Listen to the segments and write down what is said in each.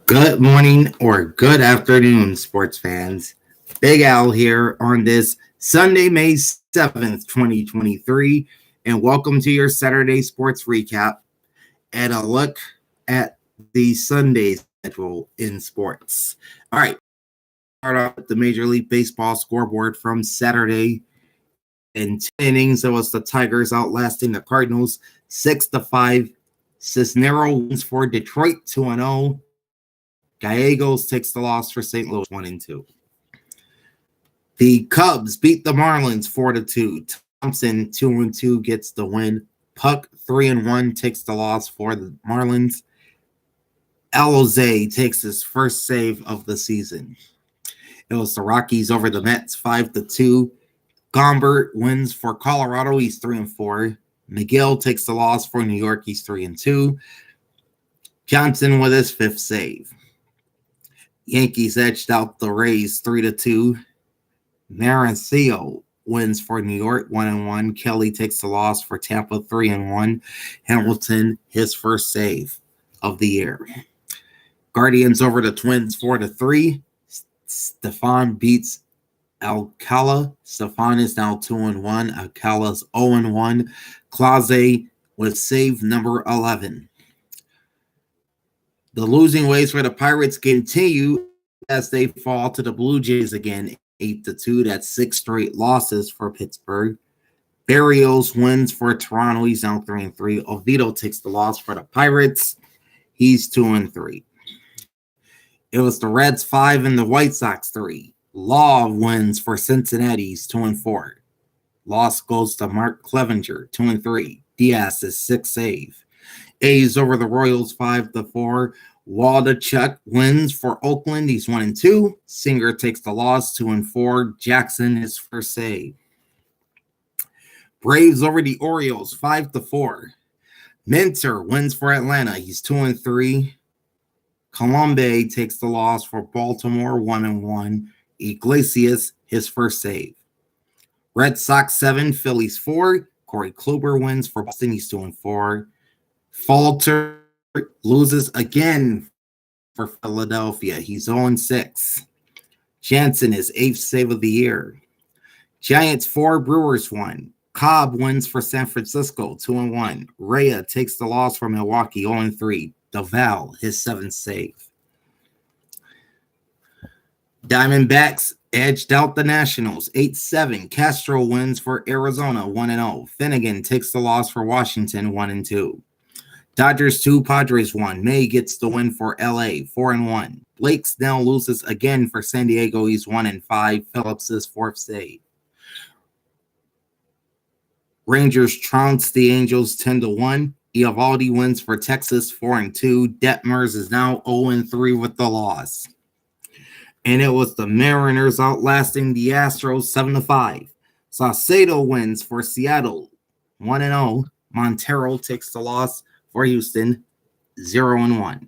Good morning or good afternoon, sports fans. Big Al here on this Sunday, May 7th, 2023, and welcome to your Saturday sports recap and a look at the Sunday schedule in sports. All right, start off with the Major League Baseball scoreboard from Saturday. In 10 innings, it was the Tigers outlasting the Cardinals 6-5. Cisneros wins for Detroit 2-0. Gallegos takes the loss for St. Louis 1-2. The Cubs beat the Marlins 4-2. Thompson 2-2 gets the win. Puck 3-1 takes the loss for the Marlins. Alzolay takes his first save of the season. It was the Rockies over the Mets 5-2. Gombert wins for Colorado. He's 3-4. McGill takes the loss for New York. He's 3-2. Johnson with his fifth save. Yankees edged out the Rays 3-2. Mauricio wins for New York 1-1. Kelly takes the loss for Tampa 3-1. Hamilton, his first save of the year. Guardians over the Twins 4-3. Stefan beats Alcala. Stefan is now 2-1. Alcala's 0-1. Clase with save number 11. The losing ways for the Pirates continue as they fall to the Blue Jays again, 8-2. That's 6 straight losses for Pittsburgh. Barrios wins for Toronto. He's now 3-3. Oviedo takes the loss for the Pirates. He's 2-3. It was the Reds 5 and the White Sox 3. Law wins for Cincinnati. He's 2-4. Loss goes to Mark Clevenger, 2-3. Diaz's 6th save. A's over the Royals 5-4. Waldachuk wins for Oakland. He's 1-2. Singer takes the loss 2-4. Jackson his first save. Braves over the Orioles 5-4. Minter wins for Atlanta. He's 2-3. Colombe takes the loss for Baltimore 1-1. Iglesias his first save. Red Sox 7, Phillies 4. Corey Kluber wins for Boston. He's 2-4. Falter loses again for Philadelphia. He's 0-6. Jansen is 8th save of the year. Giants 4, Brewers 1. Cobb wins for San Francisco 2-1. Rhea takes the loss for Milwaukee 0-3. Doval his 7th save. Diamondbacks edged out the Nationals 8-7. Castro wins for Arizona 1-0. Finnegan takes the loss for Washington 1-2. Dodgers 2, Padres 1. May gets the win for LA 4-1. Blake Snell loses again for San Diego. He's 1-5. Phillips' 4th save. Rangers trounce the Angels 10-1. Eovaldi wins for Texas 4-2. Detmers is now 0-3 with the loss. And it was the Mariners outlasting the Astros 7-5. Saucedo wins for Seattle 1-0. Montero takes the loss for Houston 0-1.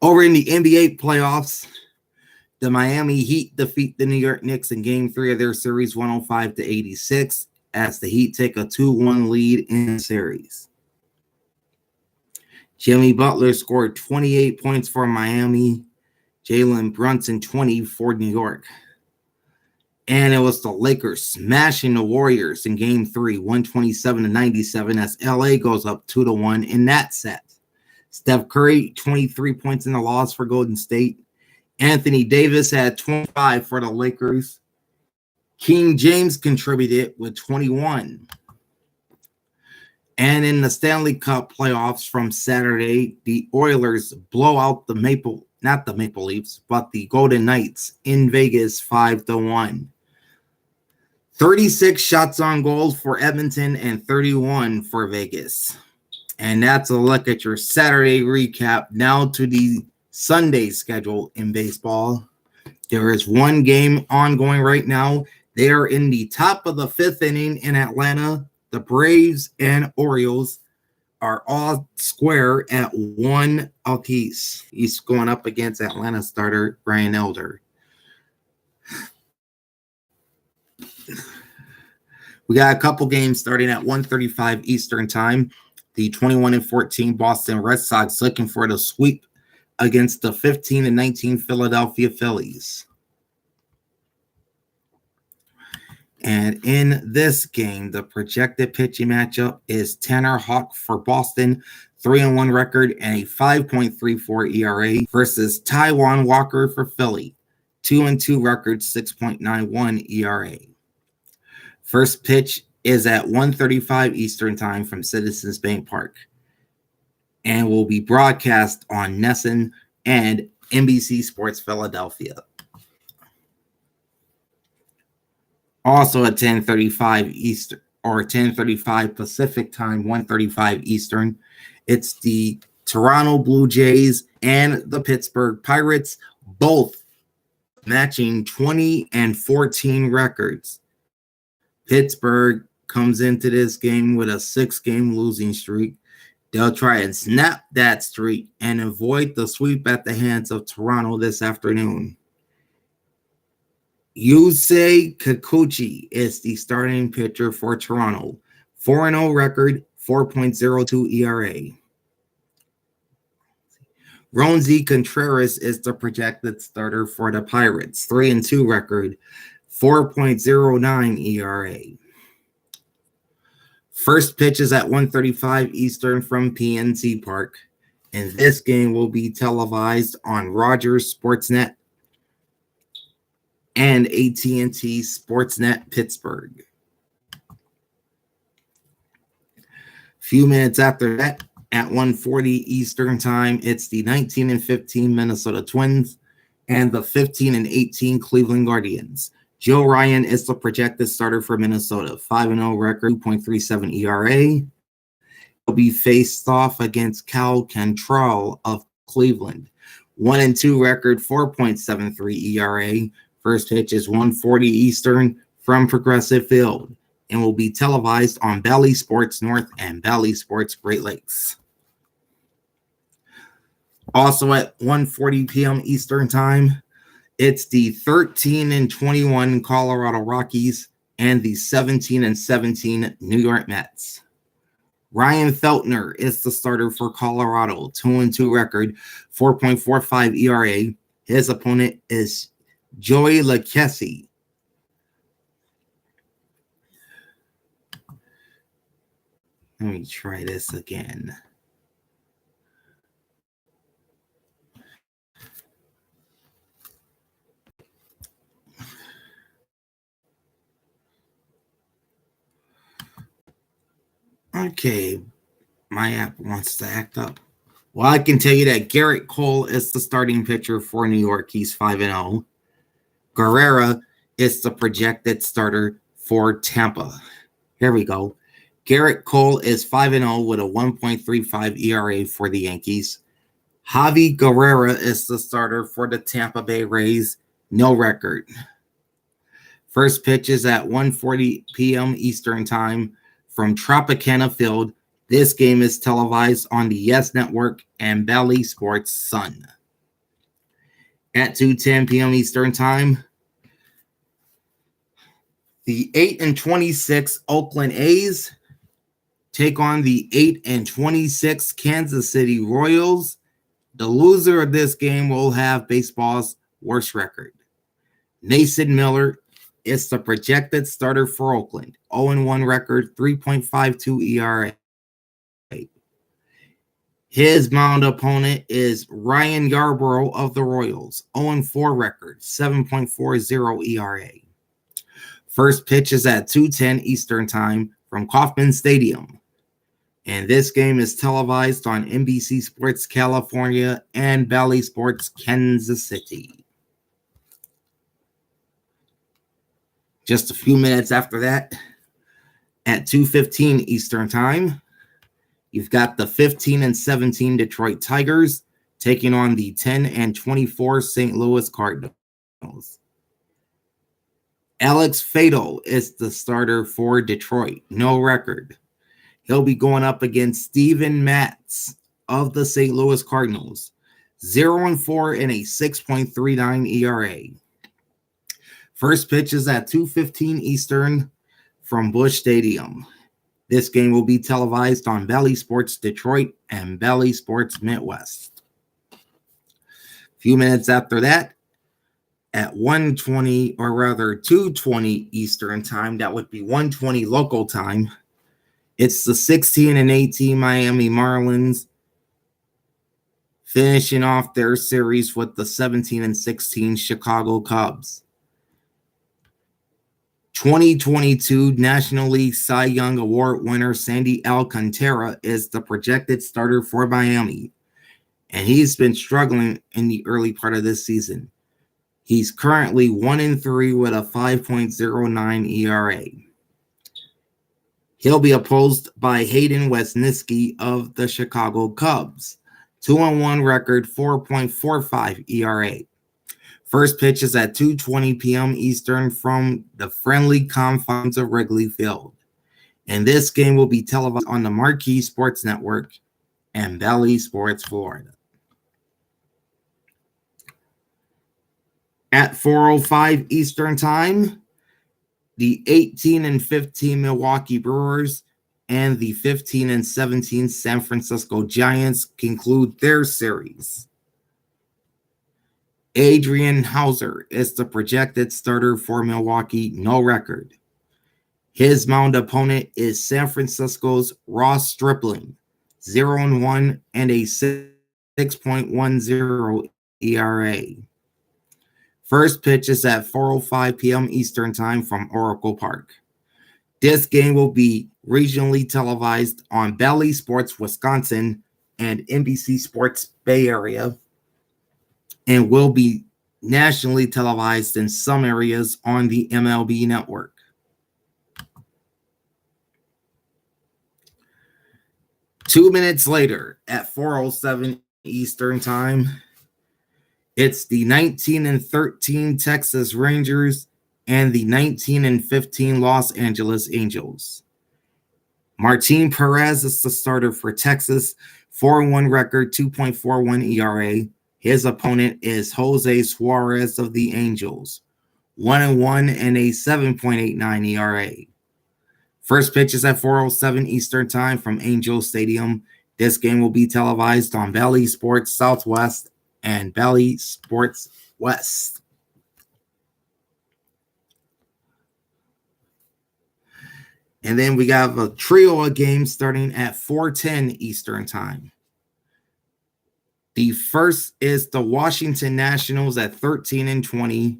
Over in the NBA playoffs, the Miami Heat defeat the New York Knicks in Game 3 of their series 105-86 as the Heat take a 2-1 lead in the series. Jimmy Butler scored 28 points for Miami. Jalen Brunson 20 for New York. And it was the Lakers smashing the Warriors in Game 3, 127-97, as LA goes up 2-1 in that set. Steph Curry, 23 points in the loss for Golden State. Anthony Davis had 25 for the Lakers. King James contributed with 21. And in the Stanley Cup playoffs from Saturday, the Oilers blow out the Maple Leafs, but the Golden Knights in Vegas 5-1. 36 shots on goal for Edmonton and 31 for Vegas. And that's a look at your Saturday recap. Now to the Sunday schedule in baseball. There is one game ongoing right now. They are in the top of the 5th inning in Atlanta. The Braves and Orioles are all square at 1 apiece. He's going up against Atlanta starter Brian Elder. We got a couple games starting at 1:35 Eastern time. The 21-14 Boston Red Sox looking for the sweep against the 15-19 Philadelphia Phillies. And in this game, the projected pitching matchup is Tanner Houck for Boston, 3-1 record and a 5.34 ERA versus Taijuan Walker for Philly, 2-2 record, 6.91 ERA. First pitch is at 1:35 Eastern Time from Citizens Bank Park and will be broadcast on NESN and NBC Sports Philadelphia. Also at 10:35 Eastern or 10:35 Pacific Time, 1:35 Eastern, it's the Toronto Blue Jays and the Pittsburgh Pirates, both matching 20-14 records. Pittsburgh comes into this game with a 6-game losing streak. They'll try and snap that streak and avoid the sweep at the hands of Toronto this afternoon. Yusei Kikuchi is the starting pitcher for Toronto. 4-0 record, 4.02 ERA. Ronzi Contreras is the projected starter for the Pirates. 3-2 record, 4.09 ERA. First pitch is at 1:35 Eastern from PNC Park, and this game will be televised on Rogers Sportsnet and AT&T Sportsnet Pittsburgh. Few minutes after that, at 1:40 Eastern Time, it's the 19-15 Minnesota Twins and the 15-18 Cleveland Guardians. Joe Ryan is the projected starter for Minnesota. 5-0 record, 2.37 ERA. He'll be faced off against Cal Quantrill of Cleveland. 1-2 record, 4.73 ERA. First pitch is 1:40 Eastern from Progressive Field and will be televised on Bally Sports North and Bally Sports Great Lakes. Also at 1:40 p.m. Eastern Time, it's the 13-21 Colorado Rockies and the 17-17 New York Mets. Ryan Feltner is the starter for Colorado, 2-2 record, 4.45 ERA. His opponent is Joey Lucchesi. Let me try this again. Okay, my app wants to act up. Well, I can tell you that Garrett Cole is the starting pitcher for New York. He's 5-0. Guerrera is the projected starter for Tampa. Here we go. Garrett Cole is 5-0 with a 1.35 ERA for the Yankees. Javi Guerrera is the starter for the Tampa Bay Rays. No record. First pitch is at 1:40 p.m. Eastern Time from Tropicana Field. This game is televised on the Yes Network and Bally Sports Sun. At 2:10 p.m. Eastern Time, the 8-26 Oakland A's take on the 8-26 Kansas City Royals. The loser of this game will have baseball's worst record. Mason Miller is the projected starter for Oakland. 0-1 record, 3.52 ERA. His mound opponent is Ryan Yarbrough of the Royals. 0-4 record, 7.40 ERA. First pitch is at 2:10 Eastern Time from Kauffman Stadium. And this game is televised on NBC Sports California and Bally Sports Kansas City. Just a few minutes after that, at 2:15 Eastern Time, you've got the 15-17 Detroit Tigers taking on the 10-24 St. Louis Cardinals. Alex Faedo is the starter for Detroit. No record. He'll be going up against Steven Matz of the St. Louis Cardinals. 0-4 and a 6.39 ERA. First pitch is at 2:15 Eastern from Busch Stadium. This game will be televised on Bally Sports Detroit and Bally Sports Midwest. few minutes after that, at 1:20, or rather 2:20 Eastern time, that would be 1:20 local time, it's the 16 and 18 Miami Marlins finishing off their series with the 17 and 16 Chicago Cubs. 2022 National League Cy Young Award winner Sandy Alcantara is the projected starter for Miami, and he's been struggling in the early part of this season. He's currently 1-3 with a 5.09 ERA. He'll be opposed by Hayden Wesneski of the Chicago Cubs. 2-1 record, 4.45 ERA. First pitch is at 2:20 p.m. Eastern from the friendly confines of Wrigley Field. And this game will be televised on the Marquee Sports Network and Bally Sports Florida. At 4:05 Eastern Time, the 18 and 15 Milwaukee Brewers and the 15 and 17 San Francisco Giants conclude their series. Adrian Hauser is the projected starter for Milwaukee, no record. His mound opponent is San Francisco's Ross Stripling, 0-1 and a 6.10 ERA. First pitch is at 4:05 p.m. Eastern Time from Oracle Park. This game will be regionally televised on Bally Sports Wisconsin and NBC Sports Bay Area, and will be nationally televised in some areas on the MLB Network. Two minutes later, at 4:07 Eastern Time, it's the 19 and 13 Texas Rangers and the 19 and 15 Los Angeles Angels. Martin Perez is the starter for Texas, 4-1 record, 2.41 ERA. His opponent is Jose Suarez of the Angels, 1-1 and a 7.89 ERA. First pitch is at 4:07 Eastern Time from Angel Stadium. This game will be televised on Bally Sports Southwest and Bally Sports West. And then we got a trio of games starting at 4:10 Eastern Time. The first is the Washington Nationals at 13 and 20,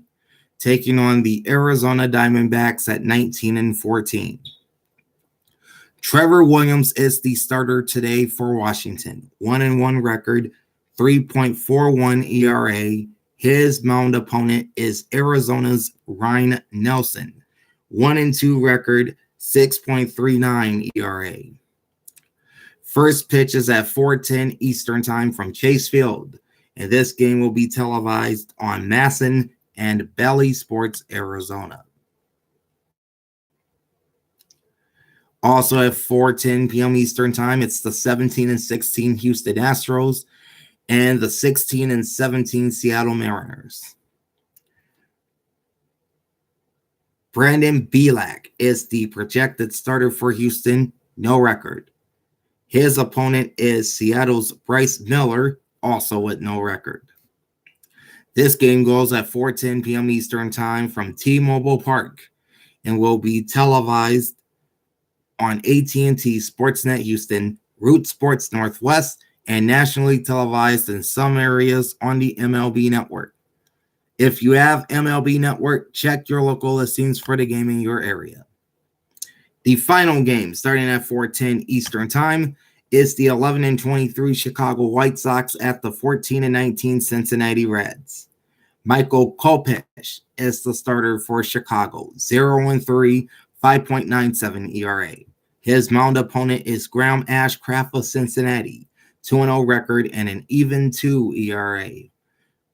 taking on the Arizona Diamondbacks at 19 and 14. Trevor Williams is the starter today for Washington. 1-1 record, 3.41 ERA. His mound opponent is Arizona's Ryan Nelson. 1-2 record, 6.39 ERA. First pitch is at 4:10 Eastern Time from Chase Field, and this game will be televised on MASN and Bally Sports Arizona. Also at 4:10 p.m. Eastern Time, it's the 17 and 16 Houston Astros and the 16 and 17 Seattle Mariners. Brandon Bielak is the projected starter for Houston, no record. His opponent is Seattle's Bryce Miller, also with no record. This game goes at 4:10 p.m. Eastern Time from T-Mobile Park and will be televised on AT&T Sportsnet Houston, Root Sports Northwest, and nationally televised in some areas on the MLB Network. If you have MLB Network, check your local listings for the game in your area. The final game, starting at 4:10 Eastern Time, is the 11 and 23 Chicago White Sox at the 14 and 19 Cincinnati Reds. Michael Kopech is the starter for Chicago, 0-3, 5.97 ERA. His mound opponent is Graham Ashcraft of Cincinnati, 2-0 record and an even 2 ERA.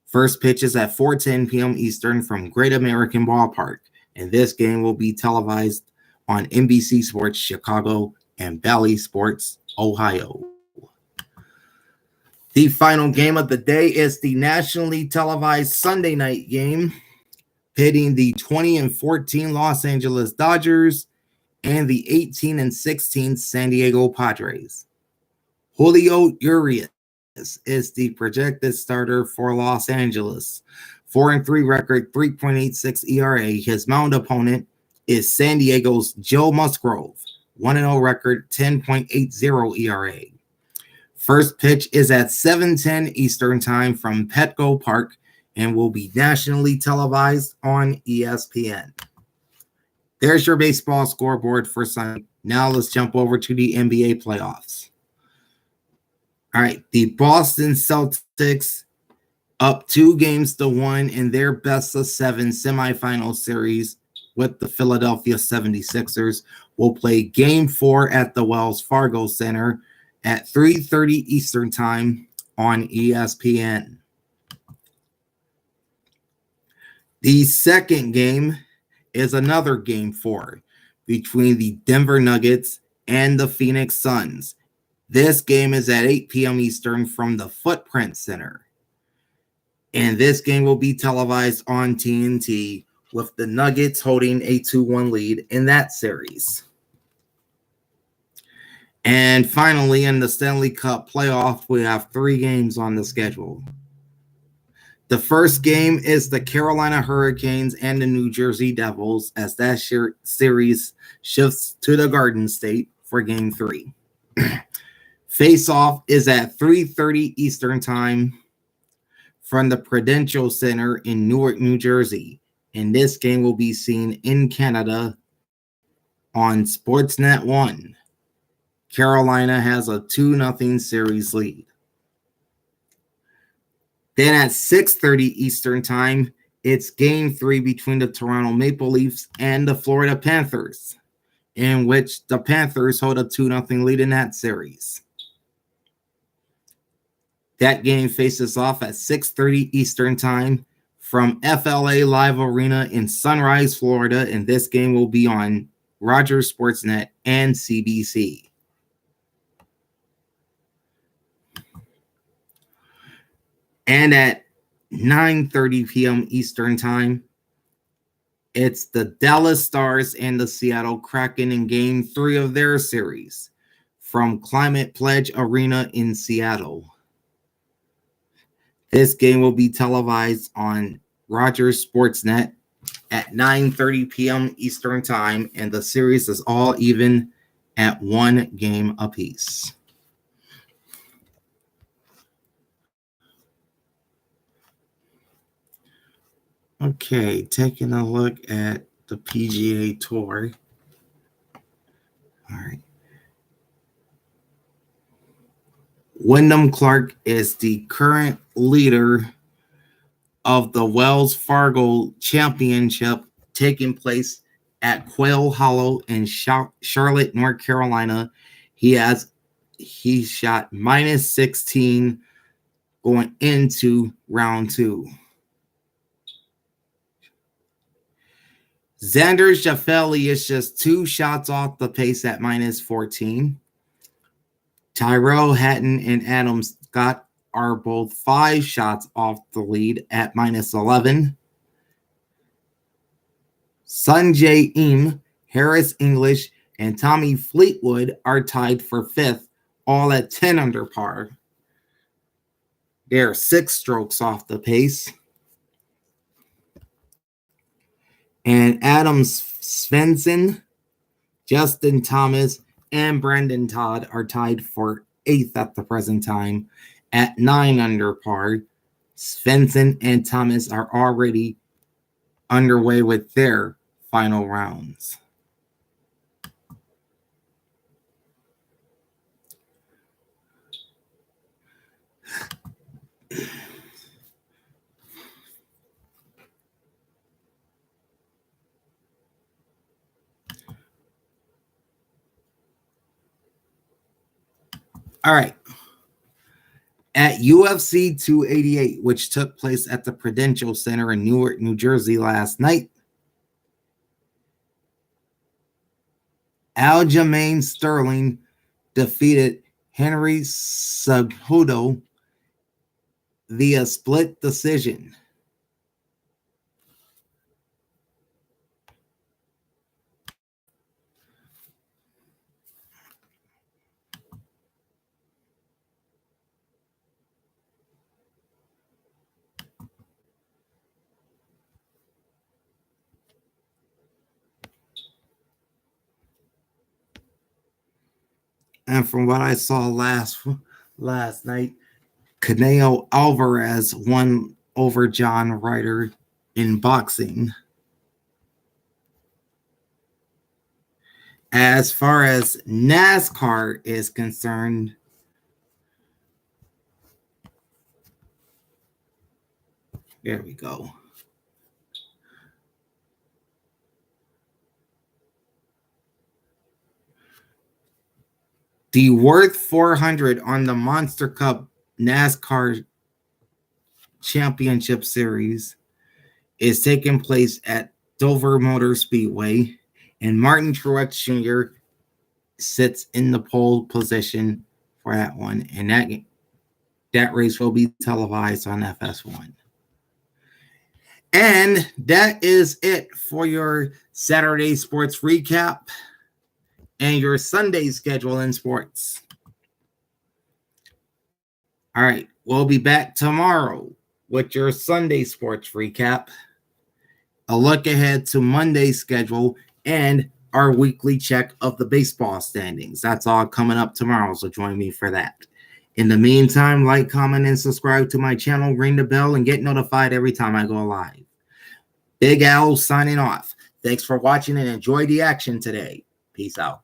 First pitch is at 4:10 p.m. Eastern from Great American Ballpark, and this game will be televised on NBC Sports Chicago and Bally Sports Ohio. The final game of the day is the nationally televised Sunday night game pitting the 20 and 14 Los Angeles Dodgers and the 18 and 16 San Diego Padres. Julio Urias is the projected starter for Los Angeles. 4-3 record, 3.86 ERA. His mound opponent is San Diego's Joe Musgrove. 1-0 record, 10.80 ERA. First pitch is at 7:10 Eastern Time from Petco Park and will be nationally televised on ESPN. There's your baseball scoreboard for Sunday. Now let's jump over to the NBA playoffs. All right, the Boston Celtics up 2-1 in their best-of-7 semifinal series with the Philadelphia 76ers will play Game 4 at the Wells Fargo Center at 3:30 Eastern Time on ESPN. The second game is another Game 4 between the Denver Nuggets and the Phoenix Suns. This game is at 8 p.m. Eastern from the Footprint Center. And this game will be televised on TNT with the Nuggets holding a 2-1 lead in that series. And finally, in the Stanley Cup playoff, we have 3 games on the schedule. The first game is the Carolina Hurricanes and the New Jersey Devils as that series shifts to the Garden State for Game 3. Face-off is at 3:30 Eastern Time from the Prudential Center in Newark, New Jersey. And this game will be seen in Canada on Sportsnet 1. Carolina has a 2-0 series lead. Then at 6:30 Eastern Time, it's Game 3 between the Toronto Maple Leafs and the Florida Panthers, in which the Panthers hold a 2-0 lead in that series. That game faces off at 6:30 Eastern Time from FLA Live Arena in Sunrise, Florida, and this game will be on Rogers Sportsnet and CBC. And at 9:30 p.m. Eastern Time, it's the Dallas Stars and the Seattle Kraken in Game 3 of their series from Climate Pledge Arena in Seattle. This game will be televised on Rogers Sportsnet at 9:30 p.m. Eastern Time, and the series is all even at 1 game apiece. Okay, taking a look at the PGA Tour. All right. Wyndham Clark is the current leader of the Wells Fargo Championship taking place at Quail Hollow in Charlotte, North Carolina. He shot -16 going into round 2. Xander Schauffele is just 2 shots off the pace at -14. Tyrell Hatton and Adam Scott are both 5 shots off the lead at -11. Sungjae Im, Harris English, and Tommy Fleetwood are tied for 5th, all at 10 under par. They're 6 strokes off the pace. And Adam Svensson, Justin Thomas, and Brendan Todd are tied for 8th at the present time at 9 under par. Svensson and Thomas are already underway with their final rounds. All right. At UFC 288, which took place at the Prudential Center in Newark, New Jersey last night, Aljamain Sterling defeated Henry Cejudo via split decision. And from what I saw last night, Canelo Alvarez won over John Ryder in boxing. As far as NASCAR is concerned, there we go. The Worth 400 on the Monster Cup NASCAR Championship Series is taking place at Dover Motor Speedway, and Martin Truex Jr. sits in the pole position for that one, and that race will be televised on FS1. And that is it for your Saturday sports recap and your Sunday schedule in sports. All right, we'll be back tomorrow with your Sunday sports recap, a look ahead to Monday's schedule, and our weekly check of the baseball standings. That's all coming up tomorrow, so join me for that. In the meantime, like, comment, and subscribe to my channel, ring the bell, and get notified every time I go live. Big Al signing off. Thanks for watching and enjoy the action today. Peace out.